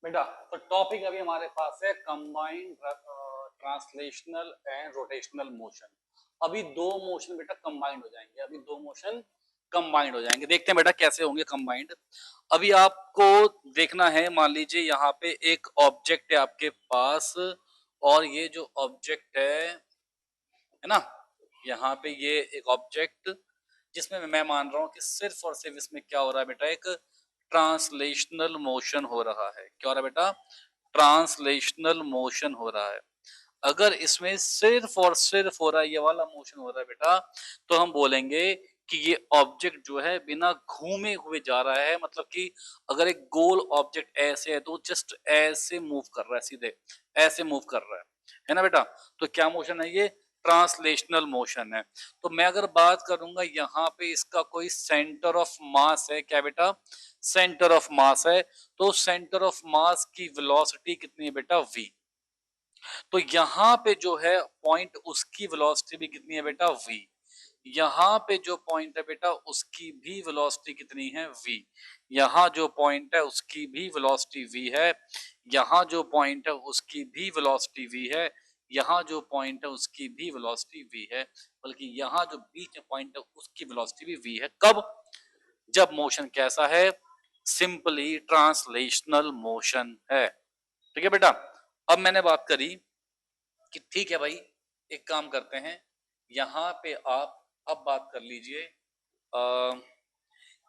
बेटा तो टॉपिक अभी हमारे पास है combined translational and rotational motion. अभी दो मोशन बेटा कंबाइंड हो जाएंगे, अभी दो मोशन कंबाइंड हो जाएंगे। देखते हैं बेटा कैसे होंगे कंबाइंड। अभी आपको देखना है, मान लीजिए यहाँ पे एक ऑब्जेक्ट है आपके पास, और ये जो ऑब्जेक्ट है ना, यहाँ पे ये एक ऑब्जेक्ट जिसमें मैं मान रहा हूँ कि सिर्फ और सिर्फ इसमें क्या हो रहा है बेटा, एक ट्रांसलेशनल मोशन हो रहा है। क्या हो रहा है बेटा? ट्रांसलेशनल मोशन हो रहा है। अगर इसमें सिर्फ और सिर्फ हो रहा है, ये वाला मोशन हो रहा है बेटा, तो हम बोलेंगे कि ये ऑब्जेक्ट जो है बिना घूमे हुए जा रहा है। मतलब कि अगर एक गोल ऑब्जेक्ट ऐसे है तो जस्ट ऐसे मूव कर रहा है, सीधे ऐसे मूव कर रहा है ना बेटा? तो क्या मोशन है ये? ट्रांसलेशनल मोशन है। तो मैं अगर बात करूंगा यहाँ पे इसका कोई सेंटर ऑफ मास है, क्या बेटा? सेंटर ऑफ मास है। तो सेंटर ऑफ मास की वेलोसिटी कितनी है बेटा? v। तो यहाँ पे जो है पॉइंट, उसकी वेलोसिटी भी कितनी है बेटा? v। यहाँ पे जो पॉइंट है बेटा उसकी भी वेलोसिटी कितनी है? v। यहाँ जो पॉइंट है उसकी भी वेलोसिटी v है। यहाँ जो पॉइंट है उसकी भी वेलोसिटी v है। यहाँ जो पॉइंट है उसकी भी वेलोसिटी v है। बल्कि यहाँ जो बीच में पॉइंट है उसकी वेलोसिटी भी v है। कब? जब मोशन कैसा है? सिंपली ट्रांसलेशनल मोशन है। ठीक है बेटा? अब मैंने बात करी कि ठीक है भाई, एक काम करते हैं, यहाँ पे आप अब बात कर लीजिए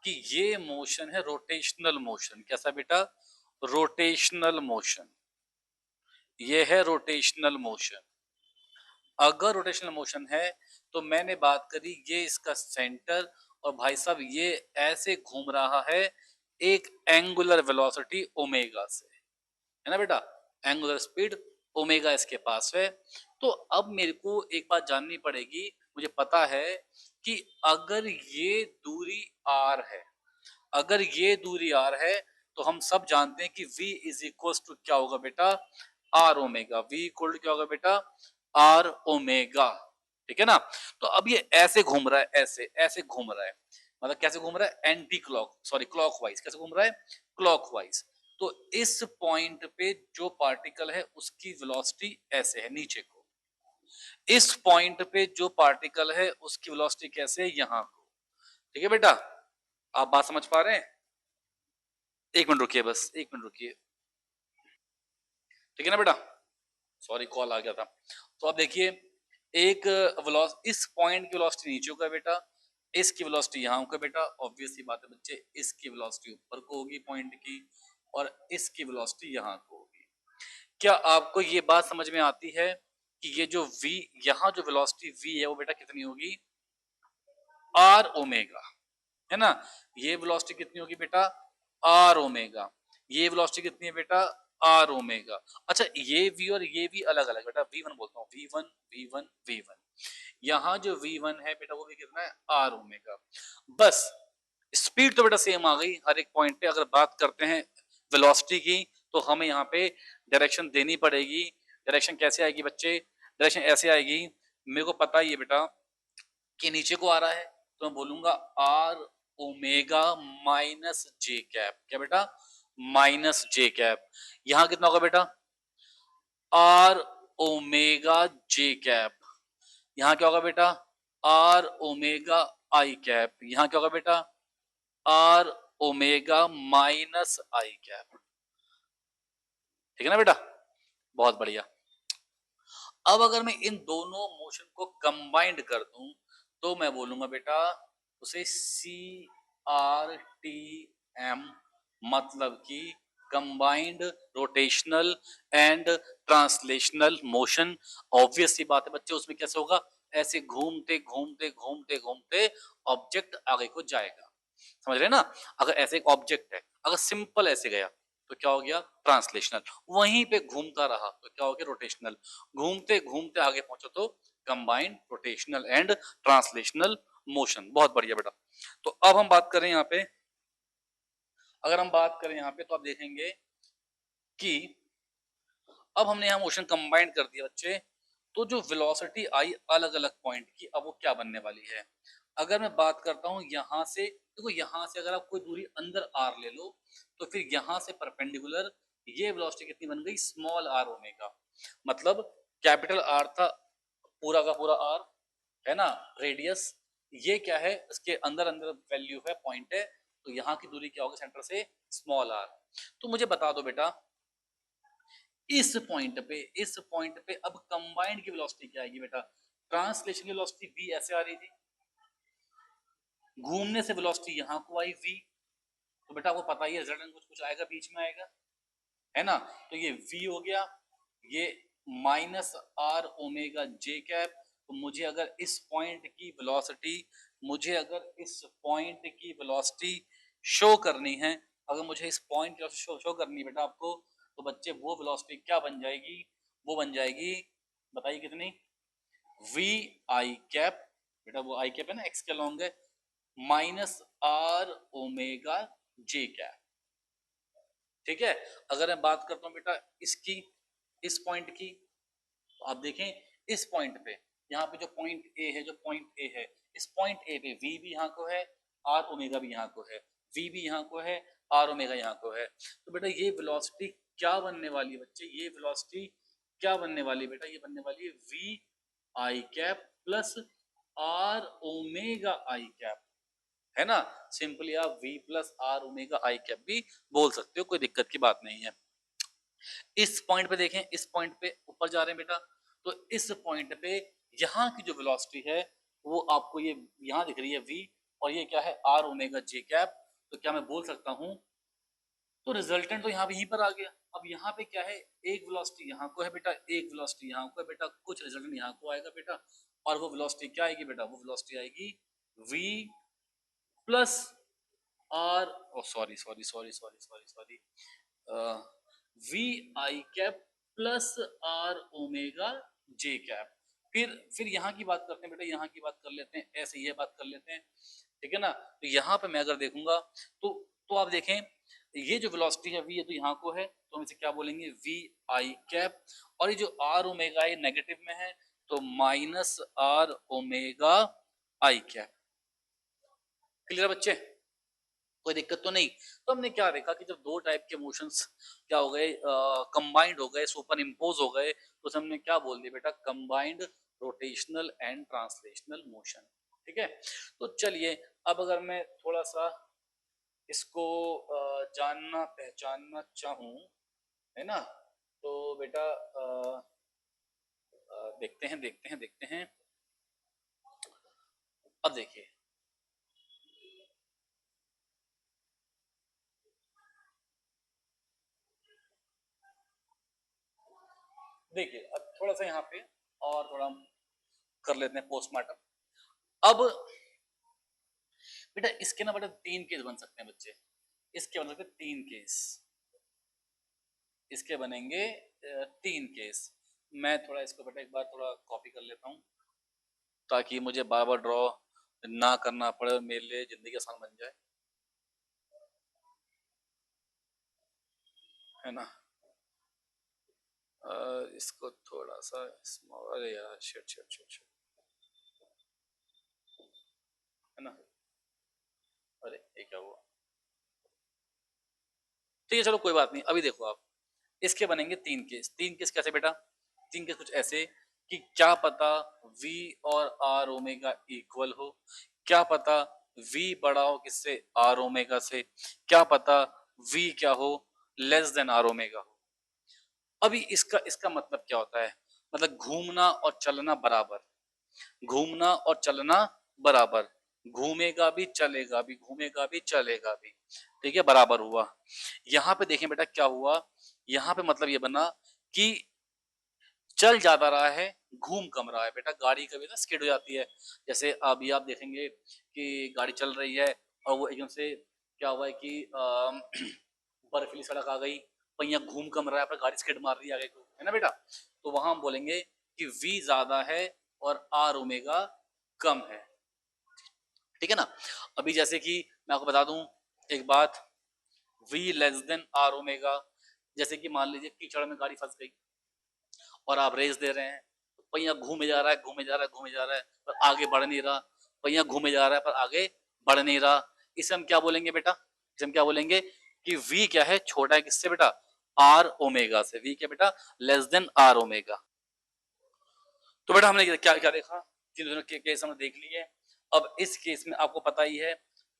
कि ये मोशन है रोटेशनल मोशन। कैसा बेटा? Rotational motion. ये है रोटेशनल मोशन। अगर रोटेशनल मोशन है तो मैंने बात करी ये इसका सेंटर, और भाई साहब ये ऐसे घूम रहा है एक एंगुलर वेलोसिटी ओमेगा से, है ना बेटा? एंगुलर स्पीड ओमेगा इसके पास है। तो अब मेरे को एक बात जाननी पड़ेगी, मुझे पता है कि अगर ये दूरी r है, अगर ये दूरी r है, तो हम सब जानते हैं कि v इज इक्वल टू क्या होगा बेटा? r omega. v equal to क्या होगा बेटा? r omega. ठीक है ना? तो अब ये ऐसे घूम रहा है, ऐसे ऐसे घूम रहा है। मतलब कैसे घूम रहा है? Anti clock, sorry clockwise. कैसे घूम रहा है? क्लॉकवाइज। तो इस पॉइंट पे जो पार्टिकल है उसकी वेलोसिटी ऐसे है नीचे को, इस पॉइंट पे जो पार्टिकल है उसकी वेलोसिटी कैसे है? यहाँ को। ठीक है बेटा? आप बात समझ पा रहे हैं? एक मिनट रुकिए, बस एक मिनट रुकिए। ठीक है ना बेटा? सॉरी कॉल आ गया था। तो अब देखिए, एक इस पॉइंट की वेलोसिटी नीचे होगा बेटा, इसकी वेलोसिटी यहाँ होगा बेटा। ऑब्वियस सी बात है बच्चे, इसकी वेलोसिटी ऊपर को होगी पॉइंट की, और इसकी वेलोसिटी यहाँ को होगी। क्या आपको ये बात समझ में आती है कि ये जो v, यहाँ जो वेलोसिटी v है वो बेटा कितनी होगी? r ओमेगा, है ना? ये वेलोसिटी कितनी होगी बेटा? r omega. ये वेलोसिटी कितनी है बेटा? r omega. अच्छा, ये v और ये v अलग अलग बेटा, v1 बोलता हूँ, v1 v1 v1। यहाँ जो v1 है बेटा वो भी कितना है? r omega. बस स्पीड तो बेटा सेम आ गई हर एक पॉइंट पे। अगर बात करते हैं वेलोसिटी की, तो हमें यहाँ पे डायरेक्शन देनी पड़ेगी। डायरेक्शन कैसे आएगी बच्चे? डायरेक्शन ऐसे आएगी। मेरे को पता ही है बेटा कि नीचे को आ रहा है, तो मैं बोलूंगा r omega minus j cap. क्या बेटा? Minus j cap. यहां कितना होगा बेटा? R omega j cap. यहां क्या होगा बेटा? R omega i cap. यहां क्या होगा बेटा? R omega minus i cap. ठीक है ना बेटा? बहुत बढ़िया। अब अगर मैं इन दोनों मोशन को कंबाइंड कर दूं, तो मैं बोलूंगा बेटा उसे सी आर टी एम, मतलब कि combined rotational and translational motion. Obvious सी बात है बच्चे, उसमें कैसे होगा? ऐसे घूमते घूमते घूमते घूमते ऑब्जेक्ट आगे को जाएगा। समझ रहे हैं ना? अगर ऐसे एक ऑब्जेक्ट है, अगर सिंपल ऐसे गया तो क्या हो गया? ट्रांसलेशनल। वहीं पे घूमता रहा तो क्या हो गया? रोटेशनल। घूमते घूमते आगे पहुंचो तो combined rotational and translational motion. बहुत बढ़िया बेटा। तो अब हम बात करें यहाँ पे, अगर हम बात करें यहाँ पे तो आप देखेंगे कि अब हमने यहाँ मोशन कंबाइंड कर दिया बच्चे, तो जो वेलोसिटी आई अलग अलग पॉइंट की, अब वो क्या बनने वाली है? अगर मैं बात करता हूँ यहाँ से, देखो यहाँ से अगर आप कोई दूरी अंदर आर ले लो, तो फिर यहाँ से परपेंडिकुलर ये वेलोसिटी कितनी बन गई, स्मॉल आर ओमेगा। मतलब कैपिटल आर था पूरा का पूरा आर, है ना, रेडियस, ये क्या है, इसके अंदर अंदर वैल्यू है, पॉइंट है, तो यहाँ की दूरी क्या होगी सेंटर से, स्मॉल आर। तो मुझे बता दो बेटा, इस पॉइंट पे अब कंबाइंड की वेलोसिटी क्या आएगी बेटा। ट्रांसलेशन की वेलोसिटी v ऐसे आ रही थी, घूमने से वेलोसिटी यहाँ को आई v, तो बेटा आपको पता ही है रिजल्टेंट कुछ कुछ आएगा, बीच में आएगा, है ना। तो ये v हो गया, ये minus r omega j cap. तो मुझे अगर इस पॉइंट की वेलोसिटी, मुझे अगर इस पॉइंट की वेलोसिटी शो करनी है, अगर मुझे इस पॉइंट की शो करनी है बेटा आपको, तो बच्चे वो वेलोसिटी क्या बन जाएगी, वो बन जाएगी, बताइए कितनी, वी आई कैप, बेटा वो आई कैप है ना, एक्स के लॉन्ग है, minus r omega j cap. ठीक है। अगर मैं बात करता हूं बेटा इसकी, इस पॉइंट की, तो आप देखें इस पॉइंट पे, यहाँ पे जो पॉइंट ए है, जो पॉइंट ए है, इस पॉइंट ए पे वी भी यहाँ को है, आर ओमेगा भी यहाँ को है, वी भी यहाँ को है, आर ओमेगा यहाँ को है। तो बेटा ये वेलोसिटी क्या बनने वाली है बच्चे, ये वेलोसिटी क्या बनने वाली है बेटा, ये बनने वाली है v i cap plus r omega i cap, है ना। सिंपली आप v plus r omega i cap भी बोल सकते हो, कोई दिक्कत की बात नहीं है। इस पॉइंट पे देखें, इस पॉइंट पे ऊपर जा रहे हैं बेटा, तो इस पॉइंट पे यहाँ की जो वेलोसिटी है वो आपको ये यहाँ दिख रही है v, और ये क्या है आर ओमेगा जे कैप। तो क्या मैं बोल सकता हूँ, तो रिजल्टेंट तो यहाँ पे यहीं पर आ गया। अब यहाँ पे क्या है, एक वेलोसिटी यहाँ को है बेटा, एक वेलोसिटी यहाँ को है बेटा, कुछ रिजल्टेंट यहाँ को आएगा बेटा, और वो वेलोसिटी क्या आएगी बेटा, वो वेलोसिटी आएगी v plus r, sorry sorry sorry sorry sorry sorry, v i cap plus r omega j cap. फिर यहाँ की बात करते हैं बेटा, यहाँ की बात कर लेते हैं, ऐसे ये बात कर लेते हैं, ठीक है ना। तो यहाँ पे मैं अगर देखूंगा, तो आप देखें ये जो वेलोसिटी है v, ये तो यहाँ को है, तो हम इसे क्या बोलेंगे, वी आई कैप, और ये जो आर ओमेगा ये नेगेटिव में है, तो minus r omega i cap. Clear बच्चे, कोई दिक्कत तो नहीं। तो हमने क्या देखा कि जब दो टाइप के मोशंस क्या हो गए, कंबाइंड हो गए, सुपर इम्पोज हो गए, तो हमने क्या बोल दिया बेटा, combined rotational and translational motion. ठीक है। तो चलिए अब अगर मैं थोड़ा सा इसको जानना पहचानना चाहूं, है ना, तो बेटा देखते हैं देखते हैं देखते हैं। अब देखिए, देखिए अब थोड़ा सा यहाँ पे और थोड़ा कर लेते हैं पोस्टमार्टम। अब बेटा इसके ना बेटा तीन केस बन सकते हैं बच्चे, इसके बन सकते हैं तीन केस, इसके बनेंगे तीन केस। मैं थोड़ा इसको बेटा एक बार थोड़ा कॉपी कर लेता हूँ, ताकि मुझे बार बार ड्रॉ ना करना पड़े और मेरे लिए जिंदगी आसान बन जाए, है ना। इसको थोड़ा सा स्मॉल, अरे यार शिट शिट शिट शिट, है ना, अरे ये क्या हुआ। ठीक है चलो कोई बात नहीं, अभी देखो आप, इसके बनेंगे तीन केस। तीन केस कैसे बेटा, तीन केस कुछ ऐसे कि क्या पता v और r ओमेगा इक्वल हो, क्या पता v बड़ा हो किससे, r ओमेगा से, क्या पता v क्या हो, लेस देन r ओमेगा हो। अभी इसका इसका मतलब क्या होता है, मतलब घूमना और चलना बराबर, घूमना और चलना बराबर, घूमेगा भी चलेगा भी, घूमेगा भी चलेगा भी, ठीक है, बराबर हुआ। यहाँ पे देखें बेटा क्या हुआ, यहाँ पे मतलब ये बना कि चल ज्यादा रहा है, घूम कम रहा है। बेटा गाड़ी कभी ना स्किड हो जाती है, जैसे अभी आप देखेंगे कि गाड़ी चल रही है और वो एकदम से क्या हुआ है कि बर्फीली सड़क आ गई, पहिया घूम कम रहा है पर गाड़ी स्किड मार रही है आगे को, है ना बेटा। तो वहां हम बोलेंगे कि v ज्यादा है और r ओमेगा कम है, ठीक है ना। अभी जैसे कि मैं आपको बता दूं एक बात, v less then r omega, जैसे कि मान लीजिए कीचड़ में गाड़ी फंस गई और आप रेस दे रहे हैं, तो पहिया घूमे जा रहा है घूमे जा रहा है घूमे जा रहा है पर आगे बढ़ नहीं रहा, पहिया घूमे जा रहा है पर आगे बढ़ नहीं रहा। इसे हम क्या बोलेंगे बेटा, इसे हम क्या बोलेंगे कि v क्या है, छोटा है किससे बेटा, आर ओमेगा से, v क्या बेटा लेस देन आर ओमेगा। तो बेटा हमने क्या क्या देखा, तीन दोनों के केस हमने देख लिए। अब इस केस में आपको पता ही है,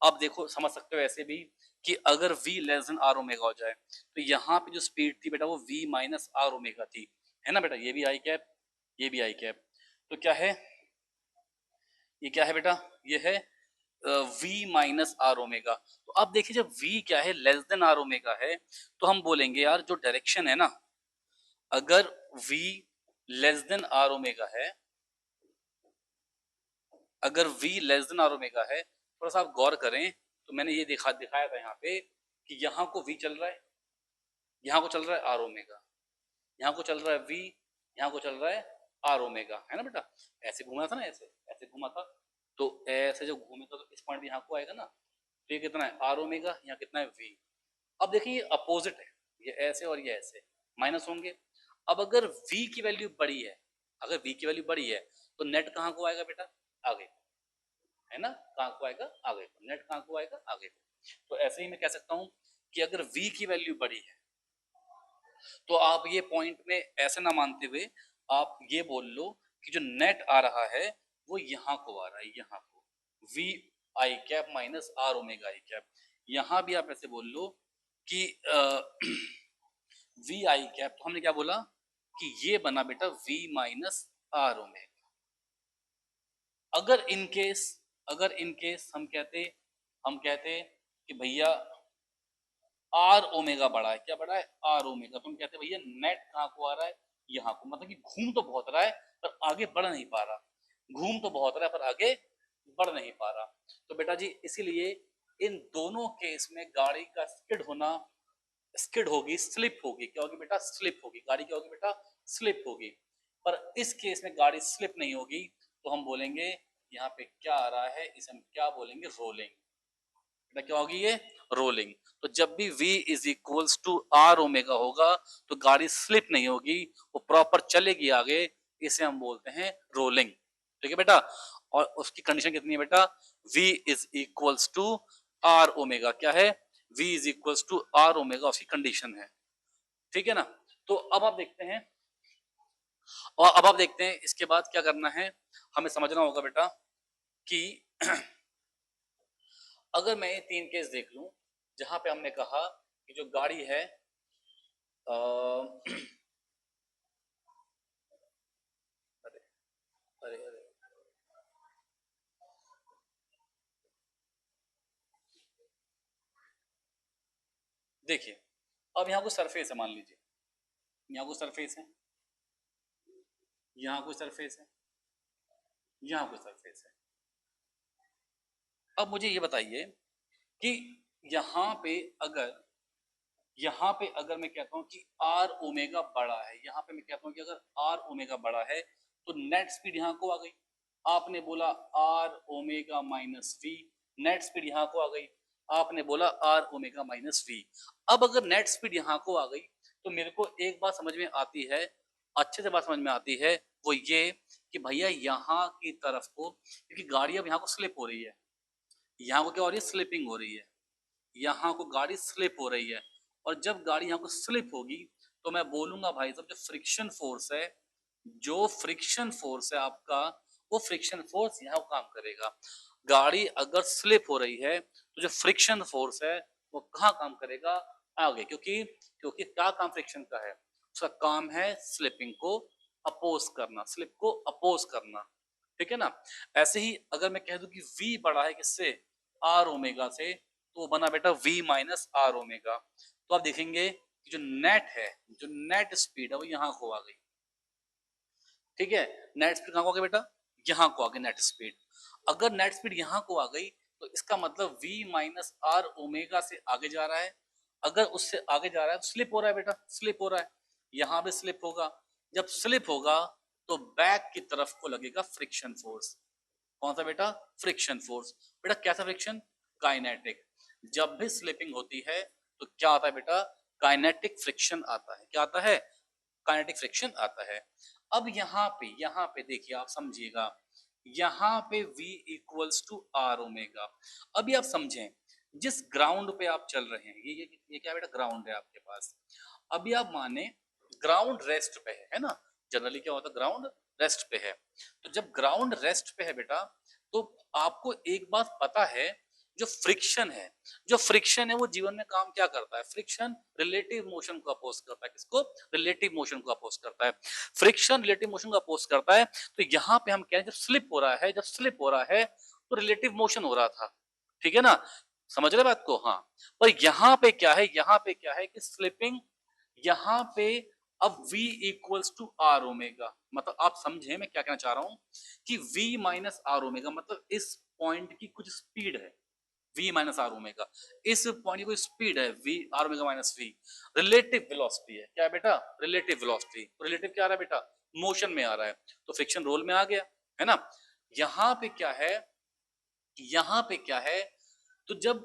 अब देखो समझ सकते हो ऐसे भी कि अगर v less than r omega हो जाए तो यहाँ पे जो स्पीड थी बेटा वो v माइनस आर ओमेगा थी, है ना बेटा, ये भी आई कैप, ये भी आई कैप। तो क्या है, ये क्या है बेटा, ये है v माइनस आर ओमेगा। तो अब देखिए जब v क्या है लेस देन आर ओमेगा है तो हम बोलेंगे यार जो डायरेक्शन है ना, अगर v less than r omega है, अगर v less than r omega है, थोड़ा सा आप गौर करें तो मैंने ये दिखाया था यहाँ पे कि यहाँ को v चल रहा है, यहाँ को चल रहा है आर ओमेगा, यहाँ को चल रहा है v, यहाँ को चल रहा है आर ओमेगा, है ना बेटा, ऐसे घूमा था ना, ऐसे ऐसे घूमा था, तो ऐसे जो घूमे था तो इस पॉइंट भी यहाँ को आएगा ना, तो ये कितना है आर ओमेगा, यहाँ कितना है v। अब देखिए ये अपोजिट है, ये ऐसे और ये ऐसे माइनस होंगे। अब अगर v की वैल्यू बड़ी है, अगर v की वैल्यू बड़ी है तो नेट कहाँ को आएगा बेटा, आगे, है ना, कहाँ को आएगा आगे को, नेट कहाँ को आएगा आगे को। तो ऐसे ही मैं कह सकता हूँ कि अगर v की वैल्यू बड़ी है तो आप ये पॉइंट में ऐसे ना मानते हुए आप ये बोल लो कि जो नेट आ रहा है वो यहाँ को आ रहा है, यहाँ को v i cap minus r omega i cap. यहाँ भी आप ऐसे बोल लो कि v आई कैप, तो हमने क्या बोला कि ये बना बेटा v माइनस आर ओमेगा। अगर इन केस, अगर इन केस हम कहते कि भैया आर ओमेगा बड़ा है, क्या बड़ा है आर ओमेगा, तो हम कहते हैं भैया नेट कहाँ को आ रहा है, यहाँ को, मतलब कि घूम तो बहुत रहा है पर आगे बढ़ नहीं पा रहा, घूम तो बहुत रहा है पर आगे बढ़ नहीं पा रहा। तो बेटा जी इसीलिए इन दोनों केस में गाड़ी का स्किड होना, स्किड होगी, स्लिप होगी, क्या होगी बेटा स्लिप होगी, गाड़ी क्या होगी बेटा स्लिप होगी। पर इस केस में गाड़ी स्लिप नहीं होगी, तो हम बोलेंगे यहाँ पे क्या आ रहा है, इसे हम क्या बोलेंगे रोलिंग, क्या होगी ये रोलिंग। तो जब भी v is equals to r omega होगा तो गाड़ी स्लिप नहीं होगी, वो प्रॉपर चलेगी आगे, इसे हम बोलते हैं रोलिंग, ठीक है बेटा। और उसकी कंडीशन कितनी है बेटा, v is equals to r omega, क्या है v is equals to r omega, उसकी कंडीशन है, ठीक है ना। तो अब आप देखते हैं, और अब आप देखते हैं इसके बाद क्या करना है, हमें समझना होगा बेटा कि अगर मैं ये तीन केस देख लूं जहां पे हमने कहा कि जो गाड़ी है अरे अरे अरे देखिए, अब यहाँ को सरफेस है, मान लीजिए यहाँ को सरफेस है, यहाँ को सरफेस है, यहाँ को सरफेस है। अब मुझे ये बताइए कि यहाँ पे अगर, यहाँ पे अगर मैं कहता हूँ कि आर ओमेगा बड़ा है, यहाँ पे मैं कहता हूँ कि अगर आर ओमेगा बड़ा है तो नेट स्पीड यहाँ को आ गई, आपने बोला r omega minus v, net speed यहाँ को आ गई, आपने बोला आर ओमेगा माइनस वी। अब अगर नेट स्पीड यहाँ को आ गई तो मेरे को एक बात समझ में आती है, अच्छे से बात समझ में आती है, वो ये कि भैया यहाँ की तरफ को, क्योंकि गाड़ी अब यहाँ को स्लिप हो रही है, यहाँ को क्या हो रही है स्लिपिंग हो रही है, यहाँ को गाड़ी स्लिप हो रही है, और जब गाड़ी यहाँ को स्लिप होगी तो मैं बोलूंगा भाई साहब जो फ्रिक्शन फोर्स है, जो फ्रिक्शन फोर्स है आपका, वो फ्रिक्शन फोर्स यहाँ काम करेगा। गाड़ी अगर स्लिप हो रही है तो जो फ्रिक्शन फोर्स है वो कहाँ काम करेगा, आगे, क्योंकि क्योंकि क्या काम फ्रिक्शन का है, उसका काम है स्लिपिंग को अपोज करना, स्लिप को अपोज करना, ठीक है ना। ऐसे ही अगर मैं कह दूं कि v बड़ा है किससे, आर ओमेगा से, तो वो बना बेटा v माइनस आर ओमेगा। तो आप देखेंगे कि जो नेट है, जो नेट स्पीड है वो यहाँ को आ गई, ठीक है, नेट स्पीड कहाँ को आ गई बेटा, यहाँ को आ गई नेट स्पीड। अगर नेट स्पीड यहाँ को आ गई तो इसका मतलब v माइनस आर ओमेगा से आगे जा रहा है, अगर उससे आगे जा रहा है तो स्लिप हो रहा है बेटा, स्लिप हो रहा है, यहाँ भी स्लिप होगा, जब स्लिप होगा तो बैक की तरफ को लगेगा फ्रिक्शन फोर्स, कौन सा बेटा फ्रिक्शन फोर्स, बेटा कैसा फ्रिक्शन, काइनेटिक। जब भी स्लिपिंग होती है तो क्या आता है बेटा, काइनेटिक फ्रिक्शन आता है, क्या आता है काइनेटिक फ्रिक्शन आता है। अब यहाँ पे देखिए आप समझिएगा, यहाँ पे v equals to r omega. अभी आप समझें जिस ग्राउंड पे आप चल रहे हैं, ये क्या बेटा, ग्राउंड है आपके पास। अभी आप माने ग्राउंड रेस्ट पे है ना, जनरली क्या होता है, ग्राउंड रेस्ट पे है। तो जब ग्राउंड रेस्ट पे है बेटा, तो आपको एक बात पता है, जो फ्रिक्शन है, जो फ्रिक्शन है वो जीवन में काम क्या करता है, फ्रिक्शन रिलेटिव मोशन को अपोज करता है। किसको, रिलेटिव मोशन को अपोज करता है। फ्रिक्शन रिलेटिव मोशन को अपोज करता है। तो यहाँ पे हम कह रहे हैं, जब स्लिप हो रहा है, जब स्लिप हो रहा है तो रिलेटिव मोशन हो रहा था, ठीक है ना, समझ रहे बात को, हाँ। पर यहाँ पे क्या है, यहाँ पे क्या है कि स्लिपिंग, यहाँ पे अब v equals to r omega, मतलब आप समझे मैं क्या कहना चाह रहा हूं, कि v माइनस आर ओमेगा, मतलब इस पॉइंट की कुछ स्पीड है, v माइनस आर ओमेगा, इस पॉइंट की कोई स्पीड है, v r omega minus v, relative velocity है, क्या है बेटा, रिलेटिव वेलोसिटी। रिलेटिव क्या आ रहा है बेटा, मोशन में आ रहा है, तो फ्रिक्शन रोल में आ गया, है ना। यहाँ पे क्या है, यहाँ पे क्या है, तो जब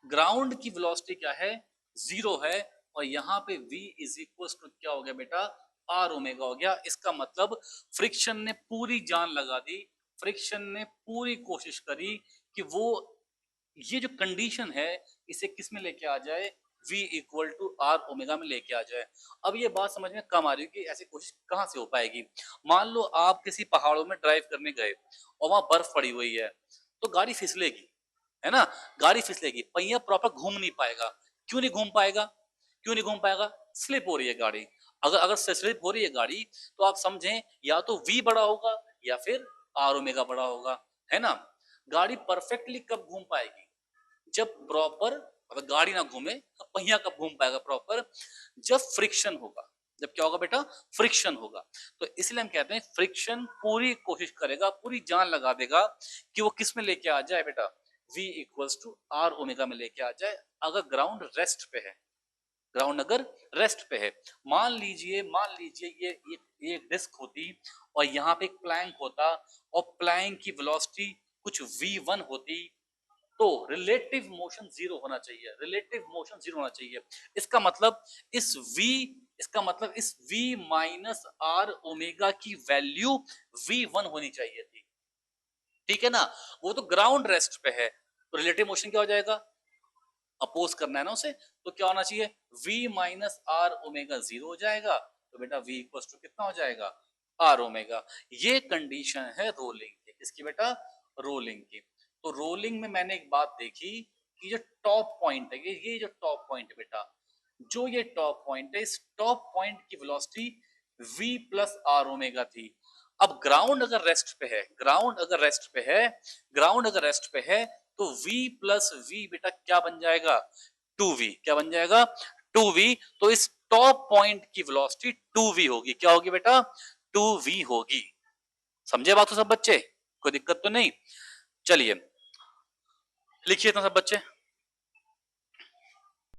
ग्राउंड की वेलोसिटी क्या है, जीरो है, और यहाँ पे v इज इक्वल टू क्या हो गया बेटा, आर ओमेगा हो गया। इसका मतलब फ्रिक्शन ने पूरी जान लगा दी, फ्रिक्शन ने पूरी कोशिश करी कि वो ये जो कंडीशन है इसे किस में लेके आ जाए, v equal to r omega में लेके आ जाए। अब ये बात समझ में कम आ रही है कि ऐसी कोशिश कहाँ से हो पाएगी। मान लो आप किसी पहाड़ों में ड्राइव करने गए और वहां बर्फ पड़ी हुई है, तो गाड़ी फिसलेगी, है ना, गाड़ी फिसलेगी, पहिया प्रॉपर घूम नहीं पाएगा। क्यों नहीं घूम पाएगा, क्यों नहीं घूम पाएगा, स्लिप हो रही है गाड़ी। अगर अगर स्लिप हो रही है गाड़ी, तो आप समझें या तो v बड़ा होगा या फिर आर ओमेगा बड़ा होगा, है ना। गाड़ी परफेक्टली कब घूम पाएगी, जब प्रॉपर, अगर गाड़ी ना घूमे तो पहिया कब घूम पाएगा प्रॉपर, जब फ्रिक्शन होगा। जब क्या होगा बेटा, फ्रिक्शन होगा। तो इसलिए हम कहते हैं फ्रिक्शन पूरी कोशिश करेगा, पूरी जान लगा देगा कि वो किस में लेके आ जाए बेटा, v equals to r omega में लेके आ जाए, अगर ग्राउंड रेस्ट पे है। ग्राउंड अगर रेस्ट पे है, मान लीजिए ये एक डिस्क होती और यहाँ पे एक प्लैंक होता, और प्लैंक की वेलोसिटी कुछ v1 होती, तो रिलेटिव मोशन जीरो होना चाहिए, रिलेटिव मोशन जीरो होना चाहिए। इसका मतलब इस v, इसका मतलब इस v माइनस आर ओमेगा की वैल्यू v1 होनी चाहिए थी, ठीक है ना। वो तो ग्राउंड रेस्ट पे है, तो रिलेटिव मोशन क्या हो जाएगा, अपोज करना है ना उसे, तो क्या होना चाहिए, v minus r omega zero हो जाएगा, तो बेटा v इक्वल टू कितना हो जाएगा, आर ओमेगा। ये कंडीशन है रोलिंग की, किसकी बेटा, रोलिंग की। तो रोलिंग में मैंने एक बात देखी कि जो टॉप पॉइंट है, ये जो टॉप पॉइंट है बेटा, जो ये टॉप पॉइंट है, इस टॉप पॉइंट की velocity v plus r omega थी। अब ग्राउंड अगर रेस्ट पे है, ग्राउंड अगर रेस्ट पे है, ग्राउंड अगर रेस्ट पे है, तो v प्लस v बेटा क्या बन जाएगा, 2v, क्या बन जाएगा, 2v। तो इस टॉप पॉइंट की वेलोसिटी 2v होगी, क्या होगी बेटा, 2v होगी। समझे बात तो सब बच्चे, कोई दिक्कत तो नहीं। चलिए लिखिए तो सब बच्चे।